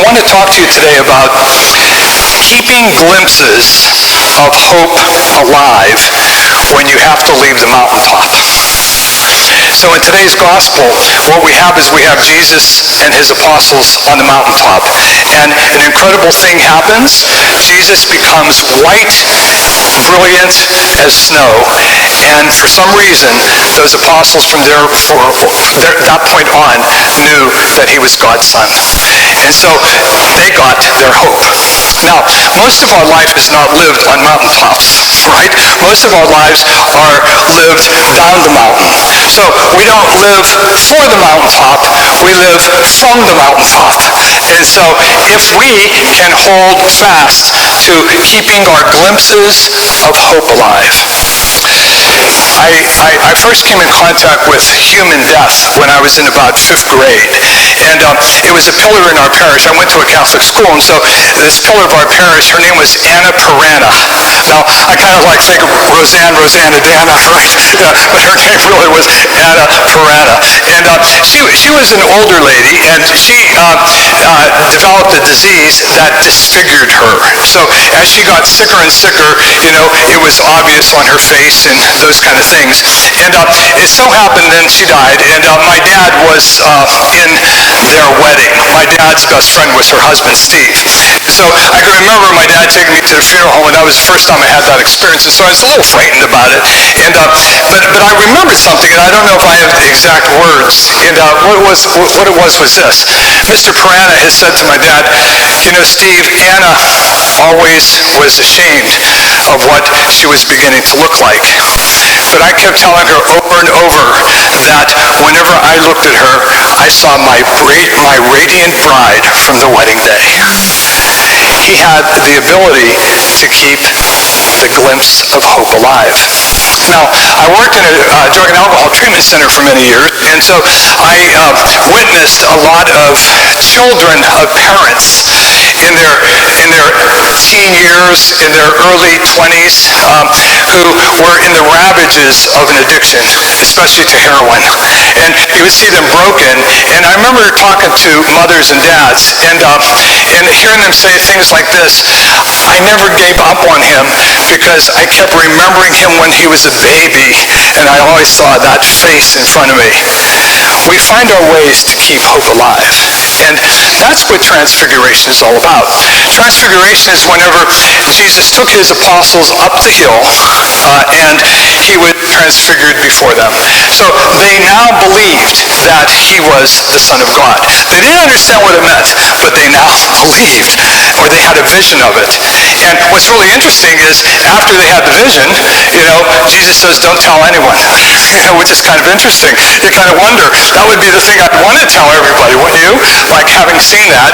want to talk to you today about keeping glimpses of hope alive when you have to leave the mountaintop. So in today's gospel, what we have is we have Jesus and his apostles on the mountaintop. And an incredible thing happens. Jesus becomes white, brilliant as snow. And for some reason, those apostles from that point on knew that he was God's son. And so they got their hope. Now, most of our life is not lived on mountaintops, right? Most of our lives are lived down the mountain. So we don't live for the mountaintop, we live from the mountaintop. And so if we can hold fast to keeping our glimpses of hope alive. I first came in contact with human death when I was in about 5th grade. And it was a pillar in our parish. I went to a Catholic school, and so this pillar of our parish, her name was Anna Perana. Now, I kind of like think of Rosanna Dana, right? Yeah, but her name really was Anna Perana. And she was an older lady, and she developed a disease that disfigured her. So as she got sicker and sicker, it was obvious on her face and those kind of things. And it so happened then she died, and my dad was in their wedding. My dad's best friend was her husband, Steve. So I can remember my dad taking me to the funeral home, and that was the first time I had that experience, and so I was a little frightened about it. And but I remembered something, and I don't know if I have the exact words. And what it was this. Mr. Perana had said to my dad, Steve, Anna always was ashamed of what she was beginning to look like. But I kept telling her over and over that whenever I looked at her, I saw my radiant bride from the wedding day. He had the ability to keep the glimpse of hope alive. Now, I worked in a drug and alcohol treatment center for many years, and so I witnessed a lot of children of parents in their teen years, in their early 20s, who were in the ravages of an addiction, especially to heroin. And you would see them broken, and I remember talking to mothers and dads, and hearing them say things like this: I never gave up on him because I kept remembering him when he was a baby, and I always saw that face in front of me. We find our ways to keep hope alive, and that's what Transfiguration is all about. Transfiguration is whenever Jesus took his apostles up the hill, and he was transfigured before them. So they now believed that he was the Son of God. They didn't understand what it meant, but they now believed, or they had a vision of it. And what's really interesting is after they had the vision, Jesus says, don't tell anyone, which is kind of interesting. You kind of wonder, that would be the thing I'd want to tell everybody, wouldn't you? Like having seen that.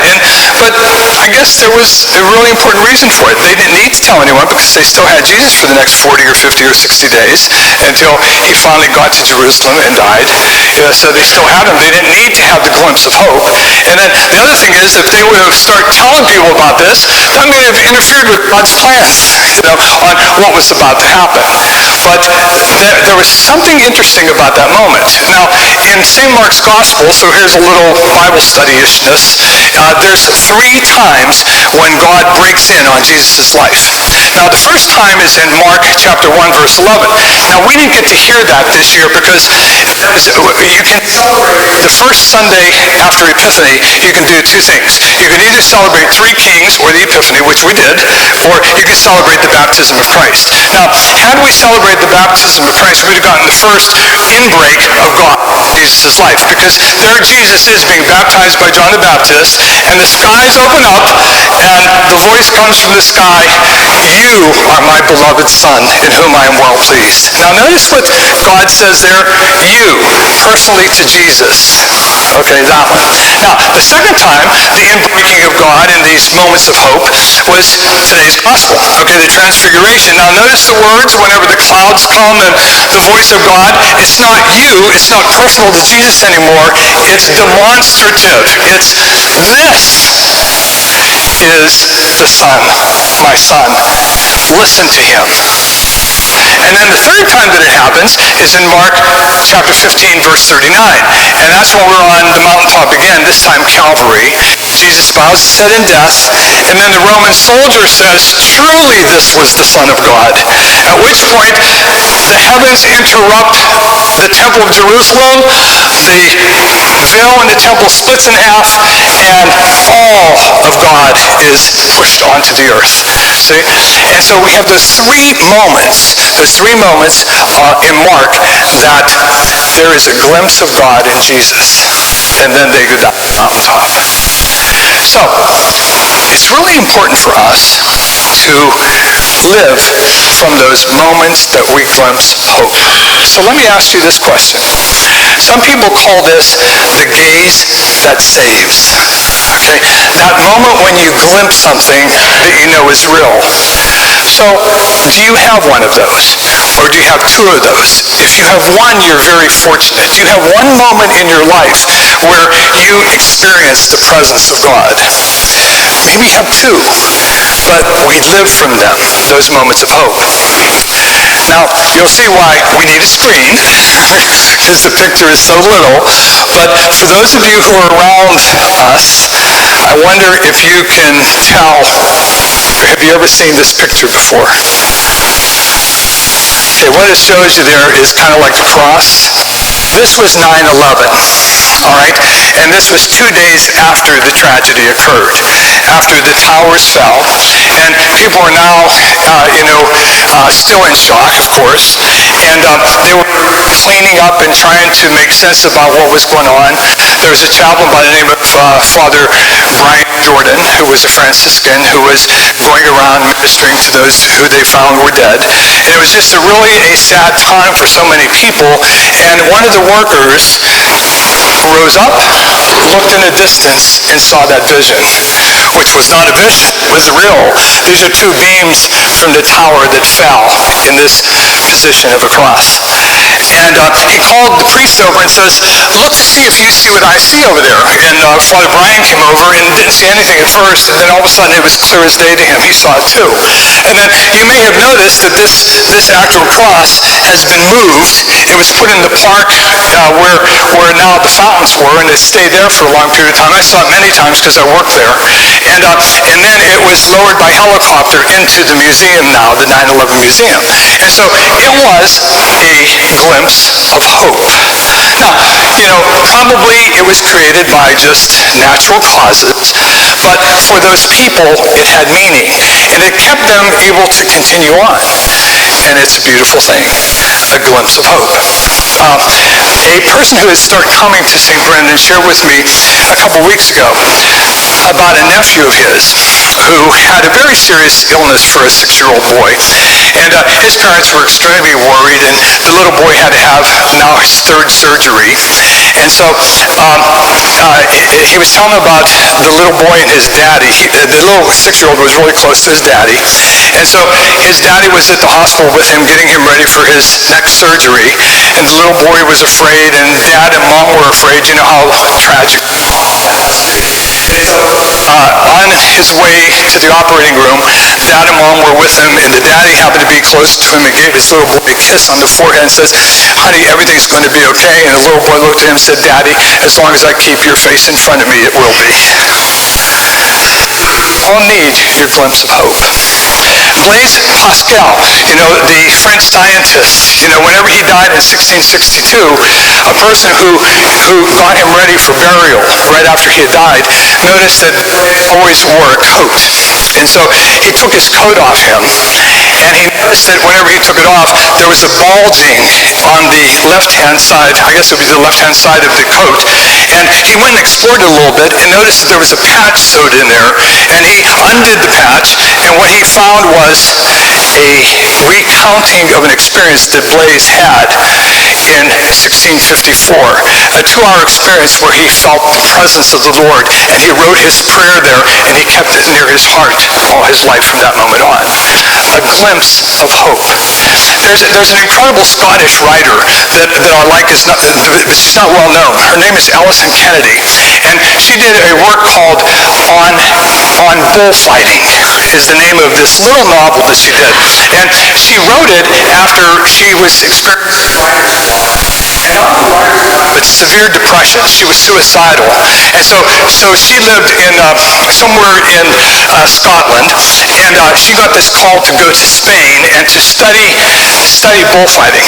But I guess there was a really important reason for it. They didn't need to tell anyone because they still had Jesus for the next 40 or 50 or 60 days until he finally got to Jerusalem and died. So they still had him. They didn't need to have the glimpse of hope. And then the other thing is, if they would have started telling people about this, that may have interfered with God's plans, on what was about to happen. But there was something interesting about that moment. Now, in St. Mark's Gospel, so here's a little Bible study-ishness, there's 3 times when God breaks in on Jesus' life. Now, the first time is in Mark chapter 1, verse 11. Now, we didn't get to hear that this year because you can celebrate the first Sunday after Epiphany. You can do 2 things. You can either celebrate 3 Kings or the Epiphany, which we did, or you can celebrate the baptism of Christ. Now, had we celebrated the baptism of Christ, we'd have gotten the first inbreak of God in Jesus' life, because there Jesus is being baptized by John the Baptist, and the skies open up, and the voice comes from the sky, you are my beloved Son, in whom I am well pleased. Now, notice what God says there, you, personally to Jesus. Okay, that one. Now, the second time, the inbreaking of God in these moments of hope was today's gospel. Okay, the transfiguration. Now, notice the words whenever the clouds come and the voice of God. It's not you, it's not personal to Jesus anymore. It's demonstrative. It's this is the Son, my Son. Listen to him. And then the third time that it happens is in Mark chapter 15, verse 39. And that's when we're on the mountaintop again, this time Calvary. Jesus bows his head in death, and then the Roman soldier says, truly this was the Son of God. At which point, the heavens interrupt the Temple of Jerusalem, the veil in the temple splits in half, and all of God is pushed onto the earth. See? And so we have those three moments in Mark that there is a glimpse of God in Jesus, and then they go down the mountaintop. So, it's really important for us to live from those moments that we glimpse hope. So let me ask you this question. Some people call this the gaze that saves. Okay? That moment when you glimpse something that you know is real. So, do you have one of those? Or do you have two of those? If you have one, you're very fortunate. You have one moment in your life where you experience the presence of God. Maybe you have two, but we live from them, those moments of hope. Now, you'll see why we need a screen, because the picture is so little. But for those of you who are around us, I wonder if you can tell, have you ever seen this picture before? Okay, what it shows you there is kind of like the cross. This was 9/11, all right? And this was 2 days after the tragedy occurred, after the towers fell. And people are now, still in shock, of course. And they were cleaning up and trying to make sense about what was going on. There was a chaplain by the name of Father Brian Jordan, who was a Franciscan, who was going around ministering to those who they found were dead. And it was just really a sad time for so many people. And one of the workers rose up, looked in the distance, and saw that vision, which was not a vision, it was real. These are two beams from the tower that fell in this position of a cross. And he called the priest over and says, look to see if you see what I see over there. And Father Brian came over and didn't see anything at first, and then all of a sudden it was clear as day to him. He saw it too. And then you may have noticed that this actual cross has been moved. It was put in the park where now the fountains were, and it stayed there for a long period of time. I saw it many times because I worked there. And then it was lowered by helicopter into the museum now, the 9/11 museum. And so it was a glimpse of hope. Now, probably it was created by just natural causes, but for those people, it had meaning, and it kept them able to continue on. And it's a beautiful thing, a glimpse of hope. A person who had started coming to St. Brendan shared with me a couple weeks ago about a nephew of his who had a very serious illness for a 6-year-old boy. And his parents were extremely worried, and the little boy had to have now his 3rd surgery. And so he was telling me about the little boy and his daddy. The little 6-year-old was really close to his daddy. And so his daddy was at the hospital with him, getting him ready for his next surgery. And the little boy was afraid, and Dad and Mom were afraid. You know how tragic. On his way to the operating room, Dad and Mom were with him, and the daddy happened to be close to him and gave his little boy a kiss on the forehead and says, honey, everything's going to be okay. And the little boy looked at him and said, Daddy, as long as I keep your face in front of me, it will be. All need your glimpse of hope. Blaise Pascal, the French scientist, whenever he died in 1662, a person who got him ready for burial right after he had died noticed that he always wore a coat. And so he took his coat off him, and he noticed that whenever he took it off, there was a bulging on the left-hand side, I guess it would be the left-hand side of the coat. And he went and explored it a little bit and noticed that there was a patch sewed in there, and he undid the patch, and what he found was a recounting of an experience that Blaise had in 1654, a 2-hour experience where he felt the presence of the Lord, and he wrote his prayer there, and he kept it near his heart all his life from that moment on. A glimpse of hope. There's an incredible Scottish writer that I like, but she's not well known. Her name is Alison Kennedy, and she did a work called On Bullfighting, is the name of this little novel that she did. And she wrote it after she was experiencing and not the larger one, but severe depression. She was suicidal. And so she lived in somewhere in Scotland, and she got this call to go to Spain and to study bullfighting,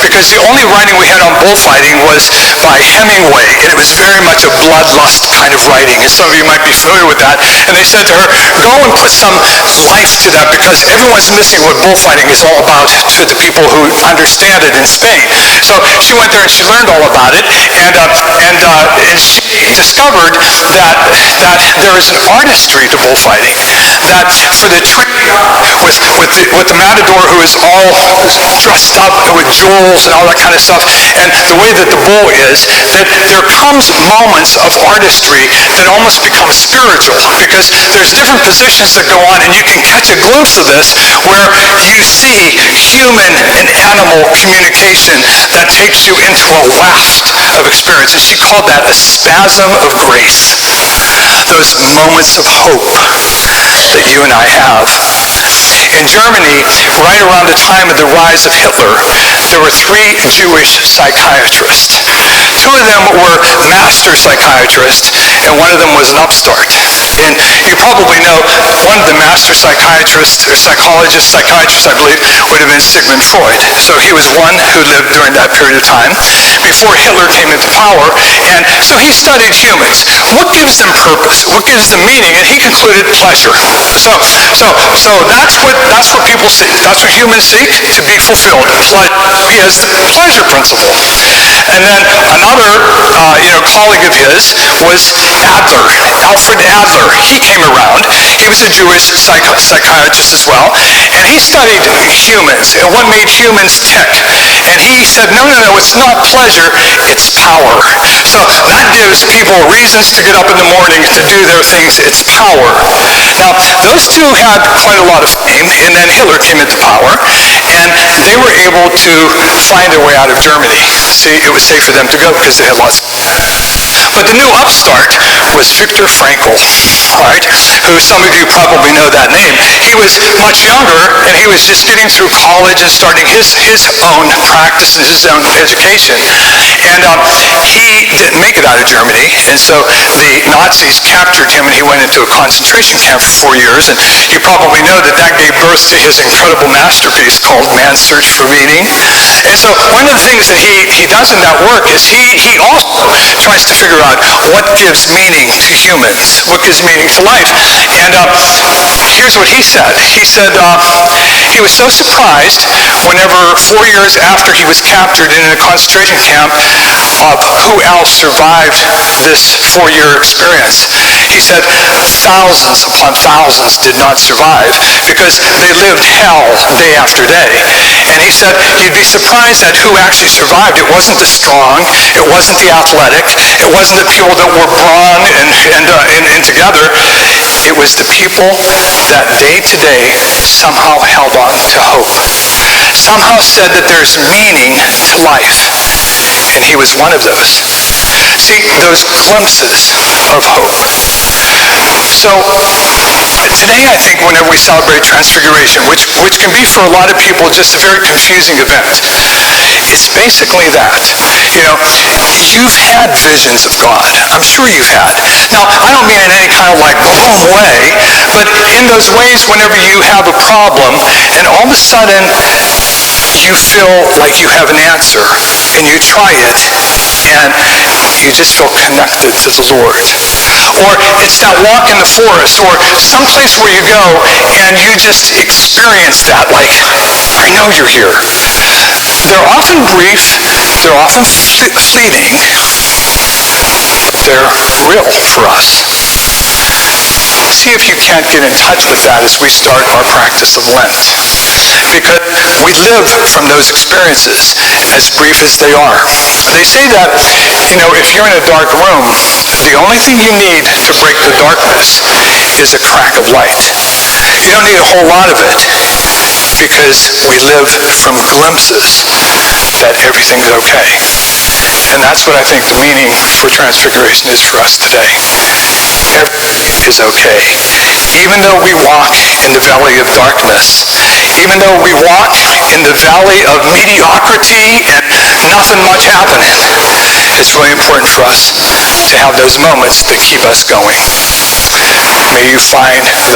because the only writing we had on bullfighting was by Hemingway, and it was very much a bloodlust kind of writing, and some of you might be familiar with that. And they said to her, go and put some life to that, because everyone's missing what bullfighting is all about to the people who understand it in Spain. So she went there and she learned all about it, and she discovered that there is an artistry to bullfighting, that for the training with the matador who is all dressed up with jewels and all that kind of stuff, and the way that the bull is, that there comes moments of artistry that almost become spiritual, because there's different positions that go on, and you can catch a glimpse of this where you see human and animal communication that takes you into a waft of experience. And she called that a spasm of grace. Those moments of hope that you and I have. In Germany, right around the time of the rise of Hitler, there were 3 Jewish psychiatrists. 2 of them were master psychiatrists, and one of them was an upstart. And you probably know one of the master psychiatrists, or psychiatrists, I believe, would have been Sigmund Freud. So he was one who lived during that period of time, before Hitler came into power, and so he studied humans. What gives them purpose? What gives them meaning? And he concluded pleasure. So that's what people seek. That's what humans seek, to be fulfilled. He has the pleasure principle. And then another colleague of his was Adler, Alfred Adler. He came around. He was a Jewish psychiatrist as well, and he studied humans and what made humans tick. And he said, no, it's not pleasure, it's power. So that gives people reasons to get up in the morning to do their things. It's power. Now, those 2 had quite a lot of fame, and then Hitler came into power, and they were able to find their way out of Germany. See, it was safe for them to go because they had lots of But the new upstart was Viktor Frankl, all right, who some of you probably know that name. He was much younger, and he was just getting through college and starting his own practice and his own education. And he didn't make it out of Germany, and so the Nazis captured him, and he went into a concentration camp for 4 years. And you probably know that gave birth to his incredible masterpiece called Man's Search for Meaning. And so one of the things that he does in that work is he also tries to figure out what gives meaning to humans, what gives meaning to life. And here's what he said. He said he was so surprised whenever 4 years after he was captured in a concentration camp of who else survived this 4-year experience. He said thousands upon thousands did not survive because they lived hell day after day. And he said you'd be surprised at who actually survived. It wasn't the strong, it wasn't the athletic, it wasn't the people that were brawn and together. It was the people that day to day somehow held on to hope, somehow said that there's meaning to life. And he was one of those. See, those glimpses of hope. So today, I think, whenever we celebrate Transfiguration, which can be for a lot of people just a very confusing event, it's basically that. You've had visions of God. I'm sure you've had. Now, I don't mean in any kind of like boom way, but in those ways whenever you have a problem and all of a sudden you feel like you have an answer and you try it and you just feel connected to the Lord. Or it's that walk in the forest, or someplace where you go and you just experience that, like, I know you're here. They're often brief, they're often fleeting, but they're real for us. See if you can't get in touch with that as we start our practice of Lent. Because we live from those experiences, as brief as they are. They say that, if you're in a dark room, the only thing you need to break the darkness is a crack of light. You don't need a whole lot of it, because we live from glimpses that everything's okay. And that's what I think the meaning for Transfiguration is for us today. Everything is okay. Even though we walk in the valley of darkness, Even though we walk in the valley of mediocrity and nothing much happening, it's really important for us to have those moments that keep us going. May you find that